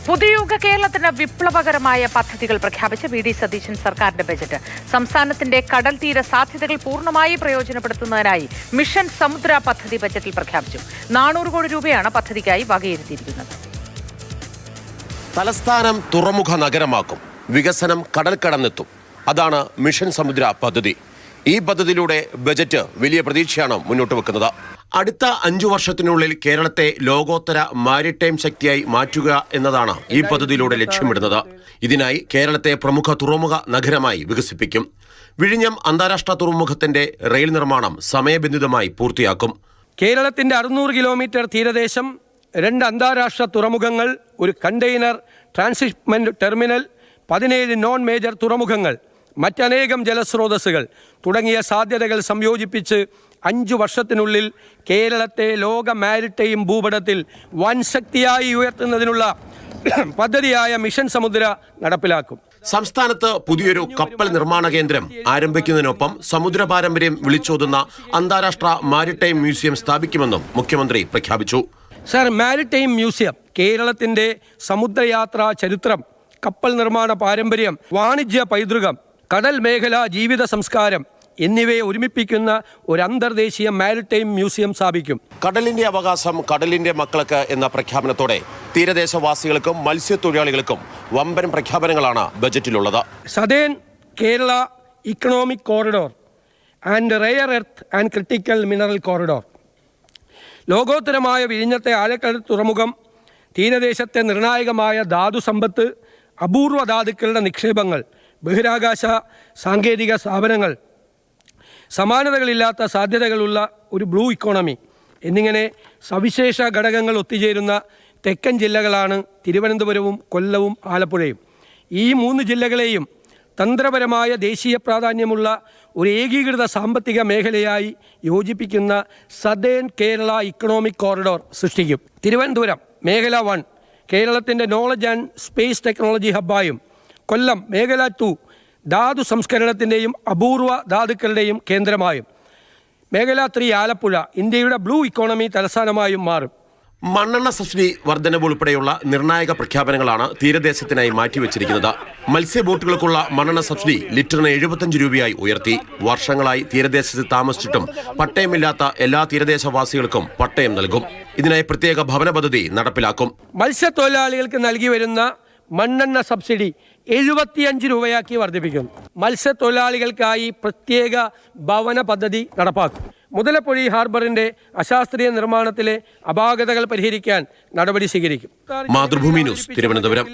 പുതുയുഗ കേരളത്തിന് വിപ്ലവകരമായ പദ്ധതികൾ പ്രഖ്യാപിച്ച വി ഡി സതീശൻ സർക്കാരിന്റെ ബജറ്റ്. സംസ്ഥാനത്തിന്റെ കടൽ തീര സാധ്യതകൾ പൂർണ്ണമായി പ്രയോജനപ്പെടുത്തുന്നതിനായി മിഷൻ സമുദ്ര പദ്ധതി ബജറ്റിൽ പ്രഖ്യാപിച്ചു. 400 കോടി രൂപയാണ് പദ്ധതിക്കായി വകയിരുത്തിയിരിക്കുന്നത്. തലസ്ഥാനം തുറമുഖ നഗരമാക്കും, വികസനം കടൽ കടന്നെത്തും. അതാണ് മിഷൻ സമുദ്ര പദ്ധതി. ഈ പദ്ധതിയിലൂടെ ബജറ്റ് വലിയ പ്രതീക്ഷയാണ് മുന്നോട്ട് വെക്കുന്നത്. അടുത്ത 5 വർഷത്തിനുള്ളിൽ കേരളത്തെ ലോകോത്തര മാരിടൈം ശക്തിയായി മാറ്റുക എന്നതാണ് ഈ പദ്ധതിയിലൂടെ ലക്ഷ്യമിടുന്നത്. ഇതിനായി കേരളത്തെ പ്രമുഖ തുറമുഖ നഗരമായി വികസിപ്പിക്കും. വിഴിഞ്ഞം അന്താരാഷ്ട്ര തുറമുഖത്തിന്റെ റെയിൽ നിർമ്മാണം സമയബന്ധിതമായി പൂർത്തിയാക്കും. കേരളത്തിന്റെ 600 കിലോമീറ്റർ തീരദേശം, 2 അന്താരാഷ്ട്ര തുറമുഖങ്ങൾ, ഒരു container transshipment terminal, 17 non major തുറമുഖങ്ങൾ, മറ്റനേകം ജലസ്രോതസ്സുകൾ തുടങ്ങിയ സാധ്യതകൾ സംയോജിപ്പിച്ച് 5 വർഷത്തിനുള്ളിൽ കേരളത്തെ ലോക മാരിടൈം ഭൂപടത്തിൽ വൻ ശക്തിയായി ഉയർത്തുന്നതിനുള്ള പദ്ധതിയായ മിഷൻ സമുദ്ര നടപ്പിലാക്കും. സംസ്ഥാനത്ത് പുതിയൊരു കപ്പൽ നിർമ്മാണ കേന്ദ്രം ആരംഭിക്കുന്നതിനൊപ്പം സമുദ്ര പാരമ്പര്യം വിളിച്ചോതുന്ന അന്താരാഷ്ട്ര മാരിടൈം മ്യൂസിയം സ്ഥാപിക്കുമെന്നും മുഖ്യമന്ത്രി പ്രഖ്യാപിച്ചു. സർ, മാരിടൈം മ്യൂസിയം കേരളത്തിന്റെ സമുദ്രയാത്രാ ചരിത്രം, കപ്പൽ നിർമ്മാണ പാരമ്പര്യം, വാണിജ്യ പൈതൃകം, കടൽ മേഖല ജീവിത സംസ്കാരം എന്നിവയെ ഒരുമിപ്പിക്കുന്ന ഒരു അന്തർദേശീയ മാരിടൈം മ്യൂസിയം സ്ഥാപിക്കും. കടലിന്റെ അവകാശം കടലിന്റെ മക്കൾക്ക് എന്ന പ്രഖ്യാപനത്തോടെ തീരദേശവാസികൾക്കും മത്സ്യത്തൊഴിലാളികൾക്കും വമ്പൻ പ്രഖ്യാപനങ്ങളാണ് ബജറ്റിലുള്ളത്. Southern Kerala economic corridor and rare earth and critical mineral corridor, ലോകോത്തരമായ വിഴിഞ്ഞത്തെ ആഴക്കടൽ തുറമുഖം, തീരദേശത്തെ നിർണായകമായ ധാതു സമ്പത്ത്, അപൂർവ ധാതുക്കളുടെ നിക്ഷേപങ്ങൾ, ബഹിരാകാശ സാങ്കേതിക സ്ഥാപനങ്ങൾ, സമാനതകളില്ലാത്ത സാധ്യതകളുള്ള ഒരു ബ്ലൂ ഇക്കോണമി എന്നിങ്ങനെ സവിശേഷ ഘടകങ്ങൾ ഒത്തുചേരുന്ന തെക്കൻ ജില്ലകളാണ് തിരുവനന്തപുരവും കൊല്ലവും ആലപ്പുഴയും. ഈ 3 ജില്ലകളെയും തന്ത്രപരമായ ദേശീയ പ്രാധാന്യമുള്ള ഒരു ഏകീകൃത സാമ്പത്തിക മേഖലയായി യോജിപ്പിക്കുന്ന സദേൺ കേരള ഇക്കണോമിക് കോറിഡോർ സൃഷ്ടിക്കും. തിരുവനന്തപുരം മേഖല 1 കേരളത്തിൻ്റെ നോളജ് ആൻഡ് സ്പേസ് ടെക്നോളജി ഹബ്ബായും, കൊല്ലം മേഖല 2 ധാതു സംസ്കരണത്തിൻ്റെയും അപൂർവ ധാതുക്കളുടെയും കേന്ദ്രമായും, മേഖല 3 ആലപ്പുഴ ഇന്ത്യയുടെ ബ്ലൂ ഇക്കോണമി തലസ്ഥാനമായും മാറും. മണ്ണെണ്ണ സബ്സിഡി വർധനവ് ഉൾപ്പെടെയുള്ള നിർണായക പ്രഖ്യാപനങ്ങളാണ് തീരദേശത്തിനായി മാറ്റിവെച്ചിരിക്കുന്നത്. മത്സ്യബോട്ടുകൾക്കുള്ള മണ്ണെണ്ണ സബ്സിഡി ലിറ്ററിന് 75 രൂപയായി ഉയർത്തി. വർഷങ്ങളായി തീരദേശത്ത് താമസിച്ചിട്ടും പട്ടയമില്ലാത്ത എല്ലാ തീരദേശവാസികൾക്കും പട്ടയം നൽകും. ഇതിനായി പ്രത്യേക ഭവന പദ്ധതി നടപ്പിലാക്കും. മത്സ്യത്തൊഴിലാളികൾക്ക് നൽകി വരുന്ന മണ്ണെണ്ണ സബ്സിഡി 75 രൂപയാക്കി വർദ്ധിപ്പിക്കും. മത്സ്യത്തൊഴിലാളികൾക്കായി പ്രത്യേക ഭവന പദ്ധതി നടപ്പാക്കും. മുതലപ്പൊഴി ഹാർബറിന്റെ അശാസ്ത്രീയ നിർമ്മാണത്തിലെ അപാകതകൾ പരിഹരിക്കാൻ നടപടി സ്വീകരിക്കും. മാതൃഭൂമി ന്യൂസ്, തിരുവനന്തപുരം.